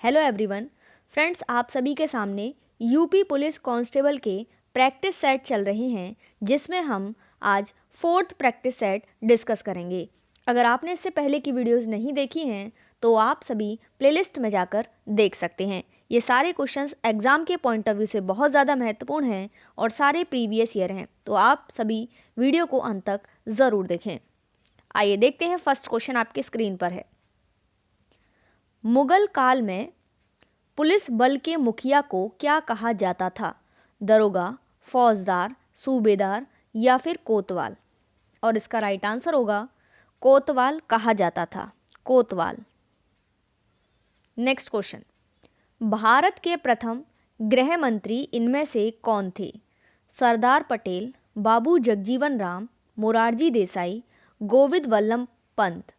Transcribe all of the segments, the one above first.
Hello everyone friends, आप सभी के सामने यूपी पुलिस कांस्टेबल के प्रैक्टिस सेट चल रहे हैं, जिसमें हम आज 4th प्रैक्टिस सेट डिस्कस करेंगे। अगर आपने इससे पहले की वीडियोस नहीं देखी हैं तो आप सभी प्लेलिस्ट में जाकर देख सकते हैं। ये सारे क्वेश्चंस एग्ज़ाम के पॉइंट ऑफ व्यू से बहुत ज़्यादा महत्वपूर्ण हैं और सारे प्रीवियस ईयर हैं, तो आप सभी वीडियो को अंत तक ज़रूर देखें। आइए देखते हैं, फर्स्ट क्वेश्चन आपकी स्क्रीन पर है। मुगल काल में पुलिस बल के मुखिया को क्या कहा जाता था? दरोगा, फौजदार, सूबेदार या फिर कोतवाल? और इसका राइट आंसर होगा कोतवाल कहा जाता था, कोतवाल। नेक्स्ट क्वेश्चन, भारत के प्रथम गृह मंत्री इनमें से कौन थे? सरदार पटेल, बाबू जगजीवन राम, मोरारजी देसाई, गोविंद वल्लभ पंत?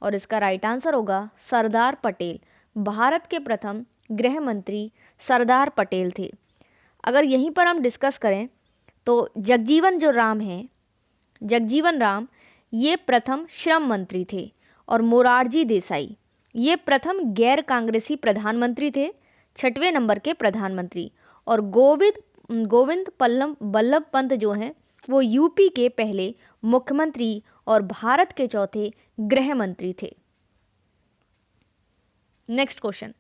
और इसका राइट आंसर होगा सरदार पटेल। भारत के प्रथम गृह मंत्री सरदार पटेल थे। अगर यहीं पर हम डिस्कस करें तो जगजीवन राम ये प्रथम श्रम मंत्री थे और मोरारजी देसाई ये प्रथम गैर कांग्रेसी प्रधानमंत्री थे, 6वें नंबर के प्रधानमंत्री। और गोविंद वल्लभ पंत जो हैं वो यूपी के पहले मुख्यमंत्री और भारत के चौथे गृह मंत्री थे। नेक्स्ट क्वेश्चन,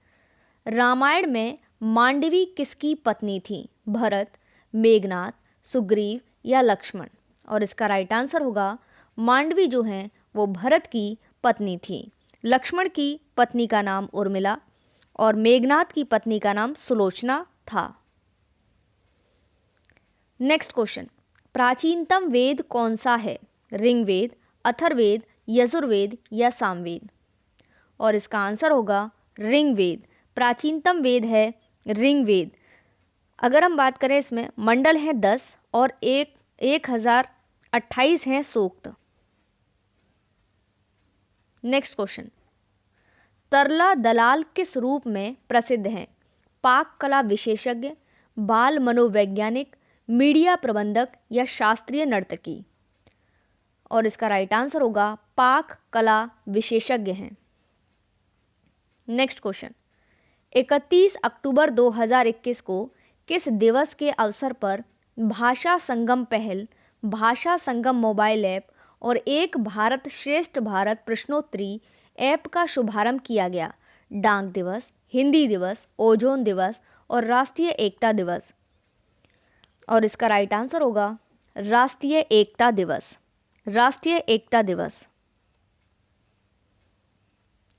रामायण में मांडवी किसकी पत्नी थी? भरत, मेघनाथ, सुग्रीव या लक्ष्मण? और इसका राइट आंसर होगा मांडवी जो हैं वो भरत की पत्नी थी। लक्ष्मण की पत्नी का नाम उर्मिला और मेघनाथ की पत्नी का नाम सुलोचना था। नेक्स्ट क्वेश्चन, प्राचीनतम वेद कौन सा है? ऋग्वेद, अथर्ववेद, यजुर्वेद या सामवेद? और इसका आंसर होगा ऋग्वेद। प्राचीनतम वेद है ऋग्वेद। अगर हम बात करें, इसमें मंडल हैं 10 और 1028 हैं सूक्त। नेक्स्ट क्वेश्चन, तरला दलाल किस रूप में प्रसिद्ध हैं? पाक कला विशेषज्ञ, बाल मनोवैज्ञानिक, मीडिया प्रबंधक या शास्त्रीय नर्तकी? और इसका राइट आंसर होगा पाक कला विशेषज्ञ हैं। नेक्स्ट क्वेश्चन, 31 अक्टूबर 2021 को किस दिवस के अवसर पर भाषा संगम पहल, भाषा संगम मोबाइल ऐप और एक भारत श्रेष्ठ भारत प्रश्नोत्तरी ऐप का शुभारंभ किया गया? डाक दिवस, हिंदी दिवस, ओजोन दिवस और राष्ट्रीय एकता दिवस? और इसका राइट आंसर होगा राष्ट्रीय एकता दिवस, राष्ट्रीय एकता दिवस।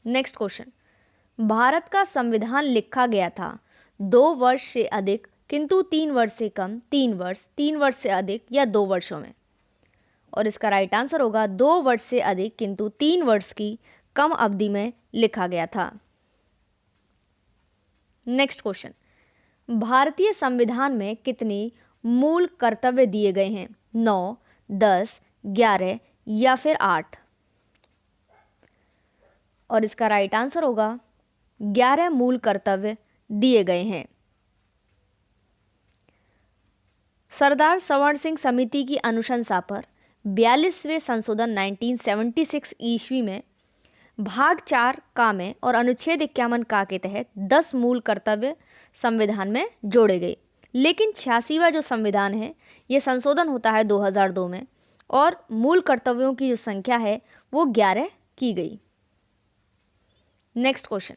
नेक्स्ट क्वेश्चन, भारत का संविधान लिखा गया था 2 वर्ष से अधिक किंतु 3 वर्ष से कम, 3 वर्ष, 3 वर्ष से अधिक या 2 वर्षों में? और इसका राइट आंसर होगा 2 वर्ष से अधिक किंतु 3 वर्ष की कम अवधि में लिखा गया था। नेक्स्ट क्वेश्चन, भारतीय संविधान में कितने मूल कर्तव्य दिए गए हैं? 9, 10, 11 या फिर 8? और इसका राइट आंसर होगा 11 मूल कर्तव्य दिए गए हैं। सरदार सवर्ण सिंह समिति की अनुशंसा पर 42वें संशोधन 1976 ईस्वी में भाग 4 का में और अनुच्छेद 51 का के तहत 10 मूल कर्तव्य संविधान में जोड़े गए। लेकिन 86वां जो संविधान है ये संशोधन होता है 2002 में और मूल कर्तव्यों की जो संख्या है वो 11 की गई। नेक्स्ट क्वेश्चन,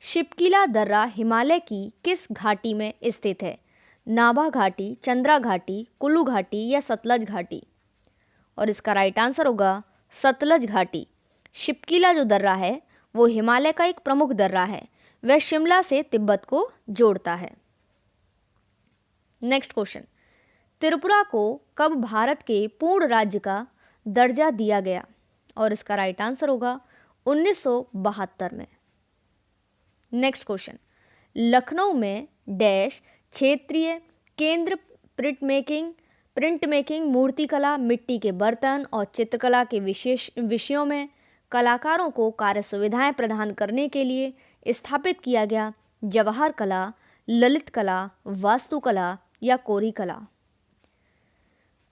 शिपकिला दर्रा हिमालय की किस घाटी में स्थित है? नाभा घाटी, चंद्रा घाटी, कुल्लू घाटी या सतलज घाटी? और इसका राइट आंसर होगा सतलज घाटी। शिपकिला जो दर्रा है वो हिमालय का एक प्रमुख दर्रा है, वह शिमला से तिब्बत को जोड़ता है। नेक्स्ट क्वेश्चन, त्रिपुरा को कब भारत के पूर्ण राज्य का दर्जा दिया गया? और इसका राइट आंसर होगा 1972 में। नेक्स्ट क्वेश्चन, लखनऊ में डैश क्षेत्रीय केंद्र प्रिंट मेकिंग, मूर्तिकला, मिट्टी के बर्तन और चित्रकला के विशेष विषयों में कलाकारों को कार्य सुविधाएं प्रदान करने के लिए स्थापित किया गया? जवाहर कला, ललित कला, वास्तुकला या कोरी कला?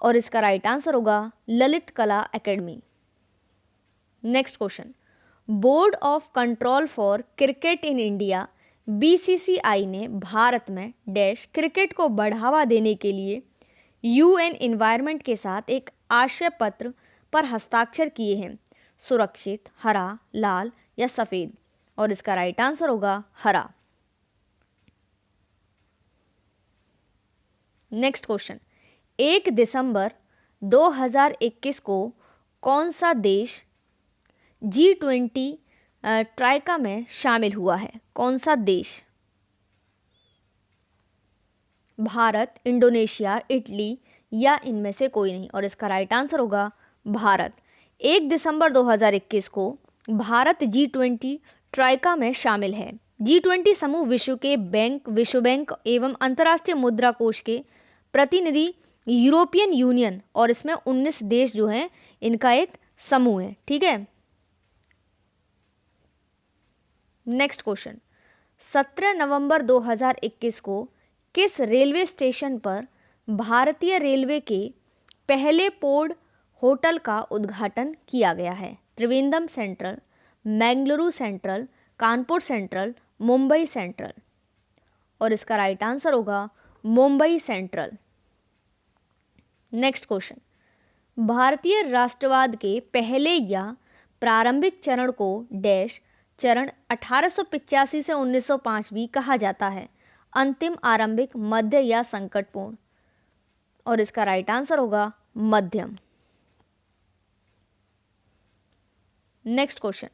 और इसका राइट आंसर होगा ललित कला academy. Next question, board of control for cricket in India BCCI ने भारत में डैश क्रिकेट को बढ़ावा देने के लिए यूएन एनवायरनमेंट के साथ एक आशय पत्र पर हस्ताक्षर किए हैं। सुरक्षित, हरा, लाल या सफ़ेद? और इसका राइट आंसर होगा हरा। नेक्स्ट क्वेश्चन, 1 दिसंबर 2021 को कौन सा देश G20 ट्राइका में शामिल हुआ है? कौन सा देश? भारत, इंडोनेशिया, इटली या इनमें से कोई नहीं? और इसका राइट आंसर होगा भारत। 1 दिसंबर 2021 को भारत G20 ट्राइका में शामिल है। G20 समूह विश्व बैंक एवं अंतर्राष्ट्रीय मुद्रा कोष के प्रतिनिधि, यूरोपियन यूनियन और इसमें 19 देश जो हैं इनका एक समूह है। ठीक है। नेक्स्ट क्वेश्चन, 17 नवंबर 2021 को किस रेलवे स्टेशन पर भारतीय रेलवे के पहले पौड़ होटल का उद्घाटन किया गया है? Trivandrum central, Mangaluru central, Kanpur central, Mumbai central? और इसका राइट आंसर होगा मुंबई सेंट्रल। नेक्स्ट क्वेश्चन, भारतीय राष्ट्रवाद के पहले या प्रारंभिक चरण को डैश चरण 1885 से 1905 भी कहा जाता है? अंतिम, आरंभिक, मध्य या संकटपूर्ण? और इसका राइट आंसर होगा मध्यम। नेक्स्ट क्वेश्चन,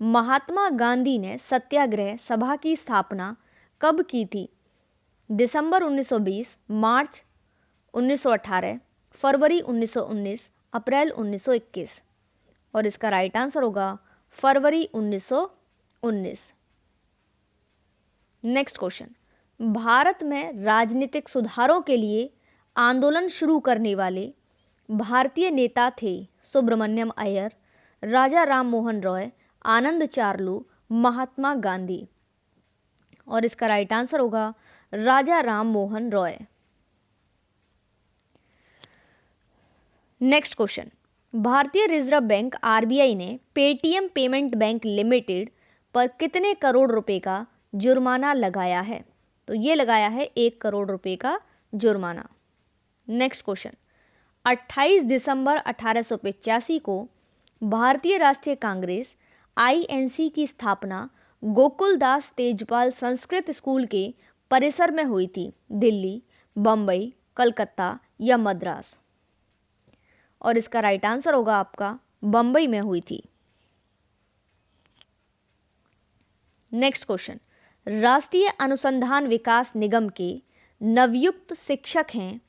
महात्मा गांधी ने सत्याग्रह सभा की स्थापना कब की थी? दिसंबर 1920, मार्च 1918, फरवरी 1919, अप्रैल 1921? और इसका राइट आंसर होगा फरवरी 1919। नेक्स्ट क्वेश्चन, भारत में राजनीतिक सुधारों के लिए आंदोलन शुरू करने वाले भारतीय नेता थे? सुब्रमण्यम अय्यर, राजा राम मोहन रॉय, आनंद चार्लू, महात्मा गांधी? और इसका राइट आंसर होगा राजा राम मोहन रॉय। नेक्स्ट क्वेश्चन, भारतीय रिजर्व बैंक आरबीआई ने पेटीएम पेमेंट बैंक लिमिटेड पर कितने करोड़ रुपए का जुर्माना लगाया है? तो ये लगाया है 1 करोड़ रुपए का जुर्माना। नेक्स्ट क्वेश्चन, 28 दिसंबर 1885 को भारतीय राष्ट्रीय कांग्रेस आईएनसी की स्थापना गोकुलदास तेजपाल संस्कृत स्कूल के परिसर में हुई थी? दिल्ली, बम्बई, कलकत्ता या मद्रास? और इसका राइट आंसर होगा आपका बम्बई में हुई थी। नेक्स्ट क्वेश्चन, राष्ट्रीय अनुसंधान विकास निगम के नवयुक्त शिक्षक हैं,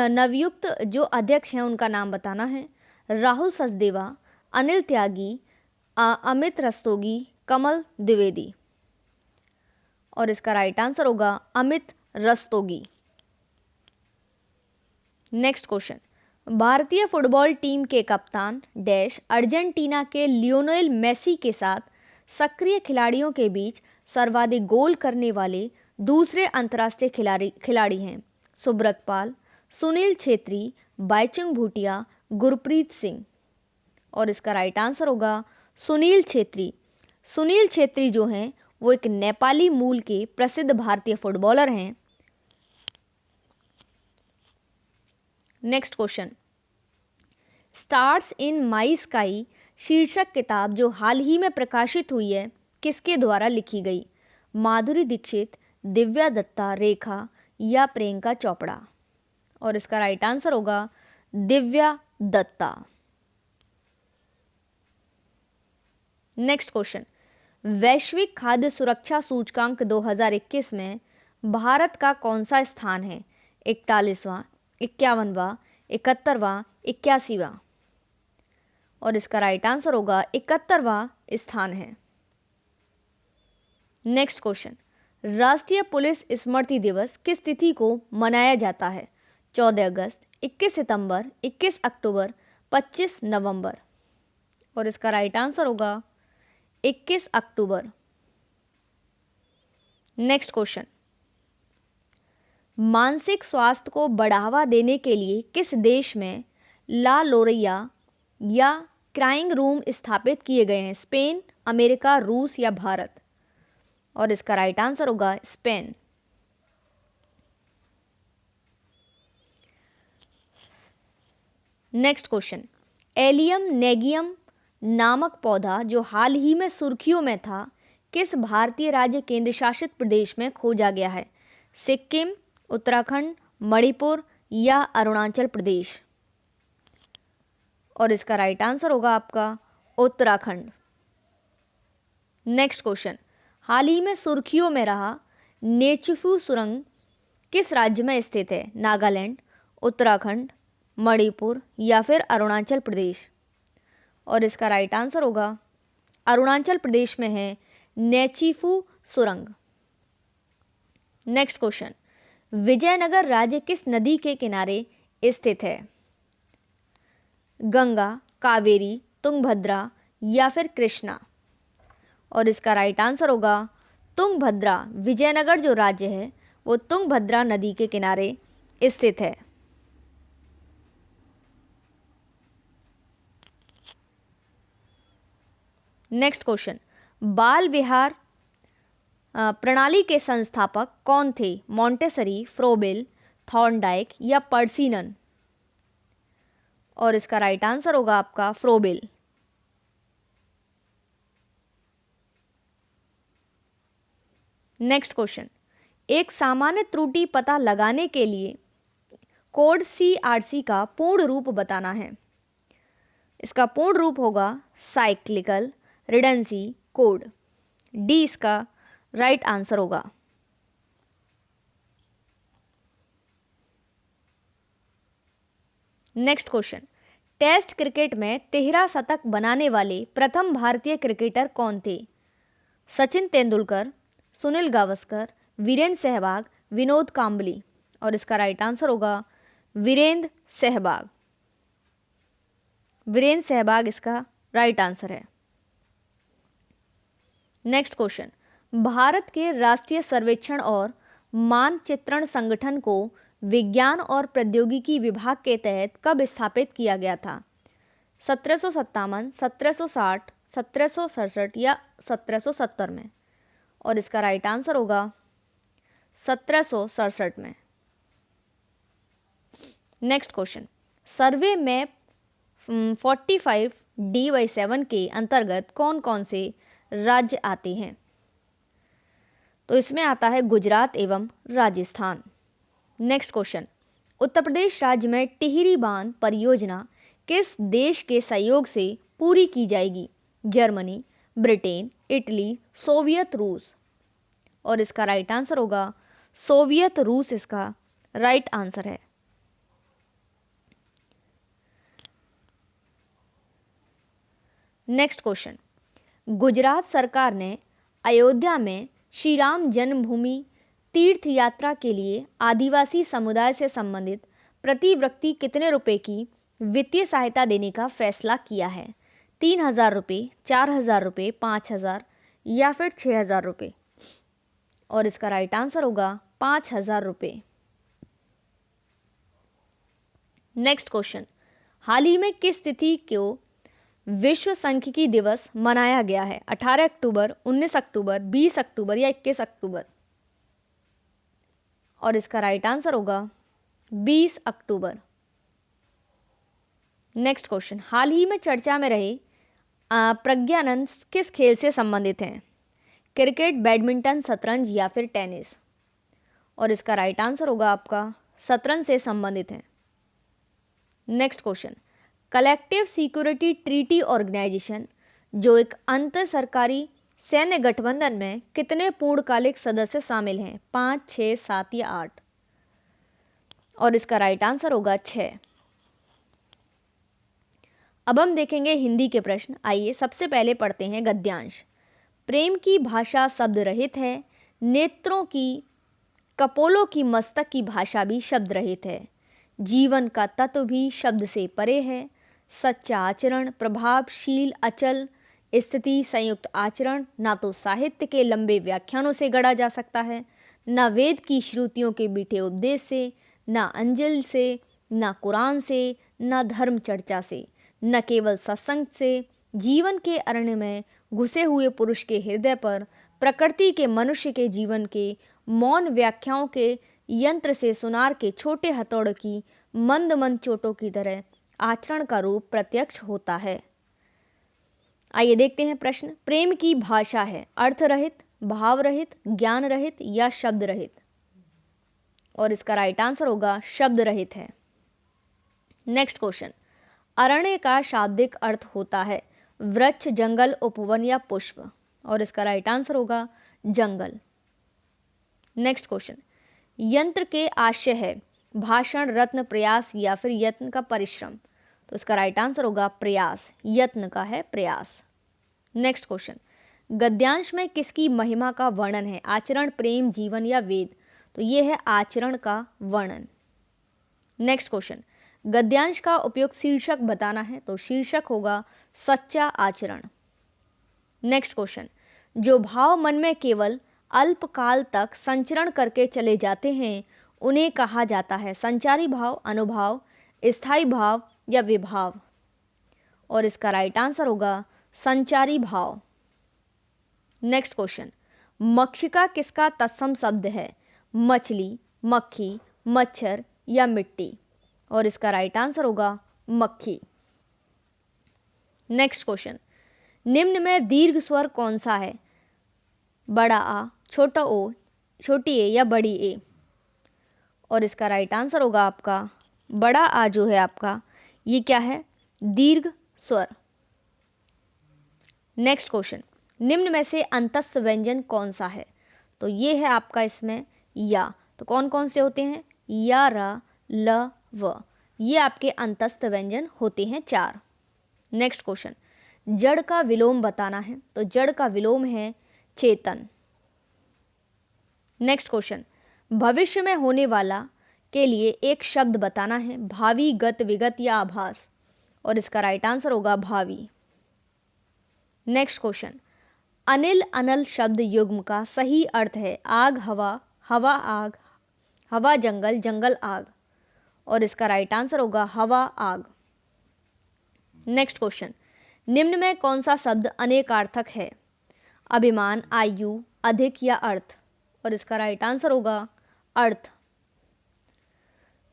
नवयुक्त जो अध्यक्ष हैं उनका नाम बताना है। राहुल सचदेवा, अनिल त्यागी, अमित रस्तोगी, कमल द्विवेदी? और इसका राइट आंसर होगा अमित रस्तोगी। नेक्स्ट क्वेश्चन, भारतीय फुटबॉल टीम के कप्तान डैश अर्जेंटीना के लियोनेल मेसी के साथ सक्रिय खिलाड़ियों के बीच सर्वाधिक गोल करने वाले दूसरे अंतर्राष्ट्रीय खिलाड़ी हैं? सुब्रत पाल, सुनील छेत्री, बाईचुंग भूटिया, गुरप्रीत सिंह? और इसका राइट आंसर होगा सुनील छेत्री। सुनील छेत्री जो हैं वो एक नेपाली मूल के प्रसिद्ध भारतीय फुटबॉलर हैं। नेक्स्ट क्वेश्चन, स्टार्स इन माई स्काई शीर्षक किताब जो हाल ही में प्रकाशित हुई है किसके द्वारा लिखी गई? माधुरी दीक्षित, दिव्या दत्ता, रेखा या प्रियंका चोपड़ा? और इसका राइट आंसर होगा दिव्या दत्ता। नेक्स्ट क्वेश्चन, वैश्विक खाद्य सुरक्षा सूचकांक 2021 में भारत का कौन सा स्थान है? 41वां, 51वां, 71वां, 81वां? और इसका राइट आंसर होगा 71वां स्थान है। नेक्स्ट क्वेश्चन, राष्ट्रीय पुलिस स्मृति दिवस किस तिथि को मनाया जाता है? 14 अगस्त, 21 सितंबर, 21 अक्टूबर, 25 नवंबर? और इसका राइट आंसर होगा 21 अक्टूबर। नेक्स्ट क्वेश्चन, मानसिक स्वास्थ्य को बढ़ावा देने के लिए किस देश में ला लोरिया या स्क्राइंग रूम स्थापित किए गए हैं? स्पेन, अमेरिका, रूस या भारत? और इसका राइट आंसर होगा स्पेन। नेक्स्ट क्वेश्चन, एलियम नेगियम नामक पौधा जो हाल ही में सुर्खियों में था, किस भारतीय राज्य केंद्र शासित प्रदेश में खोजा गया है? सिक्किम, उत्तराखंड, मणिपुर या अरुणाचल प्रदेश? और इसका राइट आंसर होगा आपका उत्तराखंड। नेक्स्ट क्वेश्चन, हाल ही में सुर्खियों में रहा नेचुफू सुरंग किस राज्य में स्थित है? नागालैंड, उत्तराखंड, मणिपुर या फिर अरुणाचल प्रदेश? और इसका राइट आंसर होगा अरुणाचल प्रदेश में है नेचीफू सुरंग। नेक्स्ट क्वेश्चन, विजयनगर राज्य किस नदी के किनारे स्थित है? गंगा, कावेरी, तुंगभद्रा या फिर कृष्णा? और इसका राइट आंसर होगा तुंगभद्रा। विजयनगर जो राज्य है वो तुंगभद्रा नदी के किनारे स्थित है। नेक्स्ट क्वेश्चन, बाल विहार प्रणाली के संस्थापक कौन थे? मॉन्टेसरी, फ्रोबेल, थॉर्नडाइक या पर्सिनन? और इसका राइट आंसर होगा आपका फ्रोबेल। नेक्स्ट क्वेश्चन, एक सामान्य त्रुटि पता लगाने के लिए कोड CRC का पूर्ण रूप बताना है। इसका पूर्ण रूप होगा साइक्लिकल रिडेंसी कोड। डी इसका राइट आंसर होगा। नेक्स्ट क्वेश्चन, टेस्ट क्रिकेट में 13 शतक बनाने वाले प्रथम भारतीय क्रिकेटर कौन थे? सचिन तेंदुलकर, सुनील गावस्कर, वीरेंद्र सहवाग, विनोद कांबली? और इसका राइट आंसर होगा वीरेंद्र सहवाग। वीरेंद्र सहवाग इसका राइट आंसर है। नेक्स्ट क्वेश्चन, भारत के राष्ट्रीय सर्वेक्षण और मानचित्रण संगठन को विज्ञान और प्रौद्योगिकी विभाग के तहत कब स्थापित किया गया था? 1757, 1760, 1767 या 1770 में? और इसका राइट आंसर होगा 1767 में। नेक्स्ट क्वेश्चन, सर्वे मैप 45D/7 के अंतर्गत कौन कौन से राज्य आते हैं? तो इसमें आता है गुजरात एवं राजस्थान। नेक्स्ट क्वेश्चन, उत्तर प्रदेश राज्य में टिहरी बांध परियोजना किस देश के सहयोग से पूरी की जाएगी? जर्मनी, ब्रिटेन, इटली, सोवियत रूस? और इसका राइट आंसर होगा सोवियत रूस इसका राइट आंसर है। नेक्स्ट क्वेश्चन, गुजरात सरकार ने अयोध्या में श्री राम जन्मभूमि तीर्थ यात्रा के लिए आदिवासी समुदाय से संबंधित प्रति व्यक्ति कितने रुपए की वित्तीय सहायता देने का फैसला किया है? 3000 रुपये, 4000 रुपये, 5000 या फिर 6000 रुपये? और इसका राइट आंसर होगा 5000 रुपये। नेक्स्ट क्वेश्चन, हाल ही में किस तिथि को विश्व सांख्यिकी दिवस मनाया गया है? 18 अक्टूबर, 19 अक्टूबर, 20 अक्टूबर या 21 अक्टूबर? और इसका राइट आंसर होगा 20 अक्टूबर। नेक्स्ट क्वेश्चन, हाल ही में चर्चा में रहे प्रज्ञानंद किस खेल से संबंधित हैं? क्रिकेट, बैडमिंटन, शतरंज या फिर टेनिस? और इसका राइट आंसर होगा आपका शतरंज से संबंधित है। Next question, collective security treaty organisation जो एक अंतर सरकारी सैन्य गठबंधन में कितने पूर्णकालिक सदस्य शामिल हैं? 5, 6, 7 या 8? और इसका राइट आंसर होगा 6। अब हम देखेंगे हिंदी के प्रश्न। आइए सबसे पहले पढ़ते हैं गद्यांश। प्रेम की भाषा शब्द रहित है, नेत्रों की कपोलों की मस्तक की भाषा भी शब्द रहित है, जीवन का तत्व भी शब्द से परे है, सच्चा आचरण प्रभावशील अचल स्थिति संयुक्त आचरण ना तो साहित्य के लंबे व्याख्यानों से गढ़ा जा सकता है, न वेद की श्रुतियों के मीठे उपदेश से, न अंजिल से, न कुरान से, न धर्म चर्चा से, न केवल सत्संग से जीवन के अरण्य में घुसे हुए पुरुष के हृदय पर प्रकृति के मनुष्य के जीवन के मौन व्याख्याओं के यंत्र से सुनार के छोटे हथौड़े की मंद मंद चोटों की तरह आचरण का रूप प्रत्यक्ष होता है। आइए देखते हैं प्रश्न। प्रेम की भाषा है अर्थ रहित, भाव रहित, ज्ञान रहित या शब्द रहित? और इसका राइट आंसर होगा शब्द रहित है। Next question. अरण्य का शाब्दिक अर्थ होता है वृक्ष, जंगल, उपवन या पुष्प? और इसका राइट आंसर होगा जंगल। Next question. यंत्र के आशय है भाषण, रत्न, प्रयास या फिर यत्न का परिश्रम? तो इसका राइट आंसर होगा प्रयास, यत्न का है प्रयास। Next question. गद्यांश में किसकी महिमा का वर्णन है? आचरण, प्रेम, जीवन या वेद? तो ये है आचरण का वर्णन। Next question. गद्यांश का उपयुक्त शीर्षक बताना है, तो शीर्षक होगा सच्चा आचरण। Next question. जो भाव मन में केवल अल्पकाल तक संचरण करके चले जाते हैं उन्हें कहा जाता है संचारी भाव, अनुभाव, स्थायी भाव या विभाव? और इसका राइट आंसर होगा संचारी भाव। Next question. मक्षिका किसका तत्सम शब्द है? मछली, मक्खी, मच्छर या मिट्टी? और इसका राइट आंसर होगा मक्खी। Next question. निम्न में दीर्घ स्वर कौन सा है? बड़ा आ, छोटा ओ, छोटी ए या बड़ी ए? और इसका राइट आंसर होगा आपका बड़ा आ जो है आपका, ये क्या है? दीर्घ स्वर। Next question. निम्न में से अंतस्थ व्यंजन कौन सा है? तो ये है आपका इसमें या। तो कौन कौन से होते हैं? या, र, ल, व। ये आपके अंतस्थ व्यंजन होते हैं 4। Next question. जड़ का विलोम बताना है, तो जड़ का विलोम है चेतन। Next question. भविष्य में होने वाला के लिए एक शब्द बताना है, भावी, गत, विगत या आभास? और इसका राइट आंसर होगा भावी। Next question. अनिल, अनल शब्द युग्म का सही अर्थ है आग, हवा, हवा आग, हवा जंगल, जंगल आग? और इसका राइट आंसर होगा हवा आग। Next question. निम्न में कौन सा शब्द अनेकार्थक है? अभिमान, आयु, अधिक या अर्थ? और इसका राइट आंसर होगा अर्थ।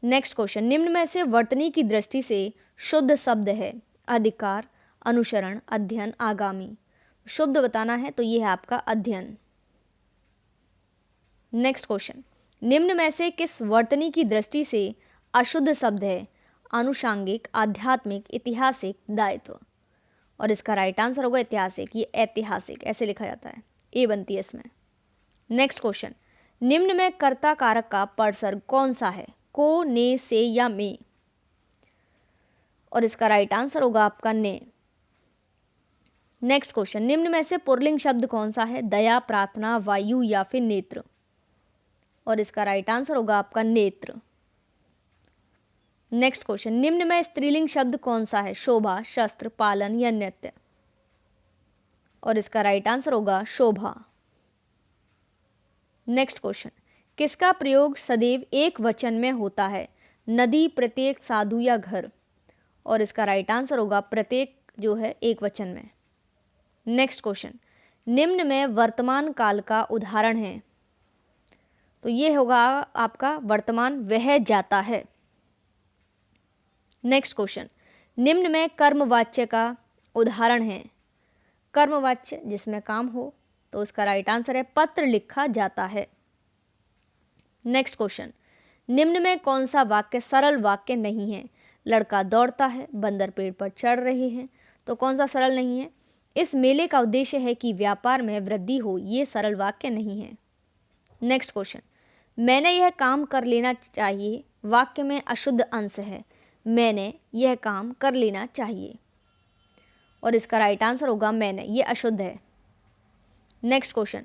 Next question. निम्न में से वर्तनी की दृष्टि से शुद्ध शब्द है? अधिकार, अनुसरण, अध्ययन, आगामी? शुद्ध बताना है, तो ये है आपका अध्ययन। Next question. निम्न में से किस वर्तनी की दृष्टि से अशुद्ध शब्द है? आनुषांगिक, आध्यात्मिक, ऐतिहासिक, दायित्व? और इसका राइट आंसर होगा ऐतिहासिक, ये ऐतिहासिक ऐसे लिखा जाता है, ए बनती है इसमें। Next question. निम्न में कर्ता कारक का परसर्ग कौन सा है? को, ने, से या में? और इसका राइट आंसर होगा आपका ने। Next question. निम्न में से पुल्लिंग शब्द कौन सा है? दया, प्रार्थना, वायु या फिर नेत्र? और इसका राइट आंसर होगा आपका नेत्र। Next question. निम्न में स्त्रीलिंग शब्द कौन सा है? शोभा, शस्त्र, पालन या नृत्य? और इसका राइट आंसर होगा शोभा। Next question. किसका प्रयोग सदैव एक वचन में होता है? नदी, प्रत्येक, साधु या घर? और इसका राइट आंसर होगा प्रत्येक जो है एक वचन में। Next question. निम्न में वर्तमान काल का उदाहरण है? तो ये होगा आपका वर्तमान वह जाता है। Next question. निम्न में कर्मवाच्य का उदाहरण है? कर्मवाच्य जिसमें काम हो, तो उसका राइट आंसर है पत्र लिखा जाता है। Next question. निम्न में कौन सा वाक्य सरल वाक्य नहीं है? लड़का दौड़ता है, बंदर पेड़ पर चढ़ रहे हैं? तो कौन सा सरल नहीं है? इस मेले का उद्देश्य है कि व्यापार में वृद्धि हो, ये सरल वाक्य नहीं है। Next question. मैंने यह काम कर लेना चाहिए वाक्य में अशुद्ध अंश है? मैंने यह काम कर लेना चाहिए? और इसका राइट आंसर होगा मैंने, ये अशुद्ध है। Next question.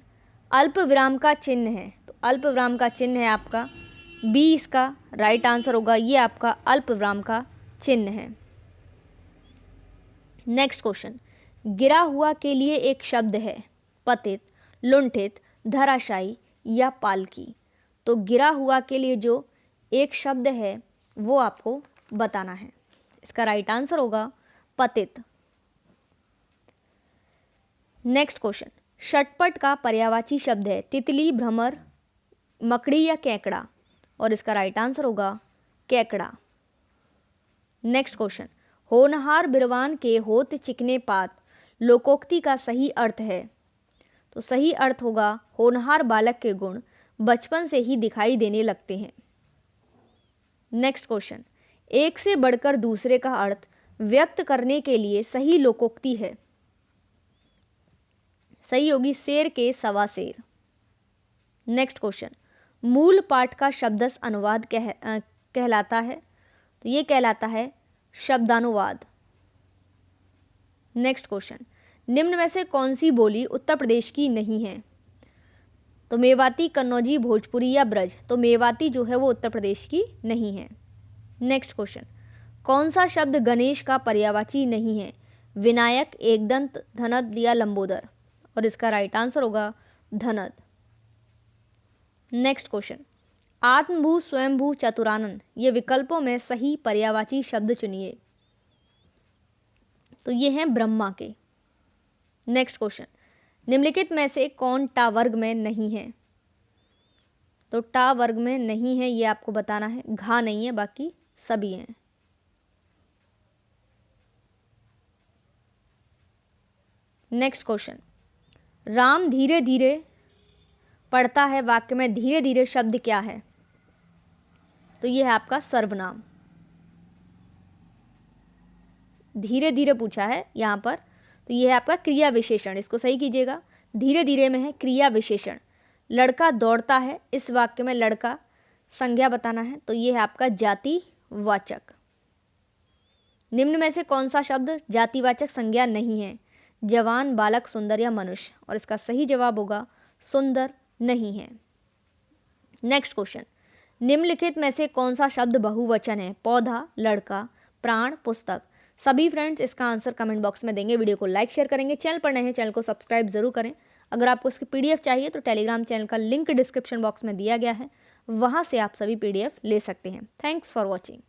अल्प विराम का चिन्ह है? तो अल्प विराम का चिन्ह है आपका बी, इसका राइट आंसर होगा, ये आपका अल्प विराम का चिन्ह है। Next question. गिरा हुआ के लिए एक शब्द है? पतित, लुंठित, धराशायी या पालकी? तो गिरा हुआ के लिए जो एक शब्द है वो आपको बताना है। इसका राइट आंसर होगा पतित। नेक्स्ट क्वेश्चन, षटपट का पर्यायवाची शब्द है तितली, भ्रमर, मकड़ी या केकड़ा, और इसका राइट आंसर होगा केकड़ा। नेक्स्ट क्वेश्चन, होनहार बिरवान के होत चिकने पात लोकोक्ति का सही अर्थ है। तो सही अर्थ होगा होनहार बालक के गुण बचपन से ही दिखाई देने लगते हैं। नेक्स्ट क्वेश्चन, एक से बढ़कर दूसरे का अर्थ व्यक्त करने के लिए सही लोकोक्ति है। सही होगी शेर के सवा शेर। नेक्स्ट क्वेश्चन, मूल पाठ का शब्दश अनुवाद कहलाता है। तो ये कहलाता है शब्दानुवाद। नेक्स्ट क्वेश्चन, निम्न में से कौन सी बोली उत्तर प्रदेश की नहीं है। तो मेवाती, कन्नौजी, भोजपुरी या ब्रज। तो मेवाती जो है वो उत्तर प्रदेश की नहीं है। नेक्स्ट क्वेश्चन, कौन सा शब्द गणेश का पर्यायवाची नहीं है। विनायक, एकदंत, धनद या लंबोदर, और इसका राइट आंसर होगा धनद। नेक्स्ट क्वेश्चन, आत्मभू, स्वयंभू, चतुरानन ये विकल्पों में सही पर्यायवाची शब्द चुनिए। तो ये हैं ब्रह्मा के। नेक्स्ट क्वेश्चन, निम्नलिखित में से कौन टा वर्ग में नहीं है। तो टा वर्ग में नहीं है ये आपको बताना है, घा नहीं है, बाकी सभी हैं। नेक्स्ट क्वेश्चन, राम धीरे धीरे पढ़ता है वाक्य में धीरे धीरे शब्द क्या है। तो ये है आपका सर्वनाम। धीरे धीरे पूछा है यहाँ पर, तो ये है आपका क्रिया विशेषण, इसको सही कीजिएगा। धीरे धीरे में है क्रिया विशेषण। लड़का दौड़ता है, इस वाक्य में लड़का संज्ञा बताना है, तो ये है आपका जातिवाचक। निम्न में से कौन सा शब्द जातिवाचक संज्ञा नहीं है। जवान, बालक, सुंदर या मनुष्य, और इसका सही जवाब होगा सुंदर नहीं है। नेक्स्ट क्वेश्चन, निम्नलिखित में से कौन सा शब्द बहुवचन है। पौधा, लड़का, प्राण, पुस्तक। सभी फ्रेंड्स इसका आंसर कमेंट बॉक्स में देंगे। वीडियो को लाइक शेयर करेंगे। चैनल पर नए हैं चैनल को सब्सक्राइब जरूर करें। अगर आपको इसकी पीडीएफ चाहिए तो टेलीग्राम चैनल का लिंक डिस्क्रिप्शन बॉक्स में दिया गया है, वहां से आप सभी पीडीएफ ले सकते हैं। Thanks for watching.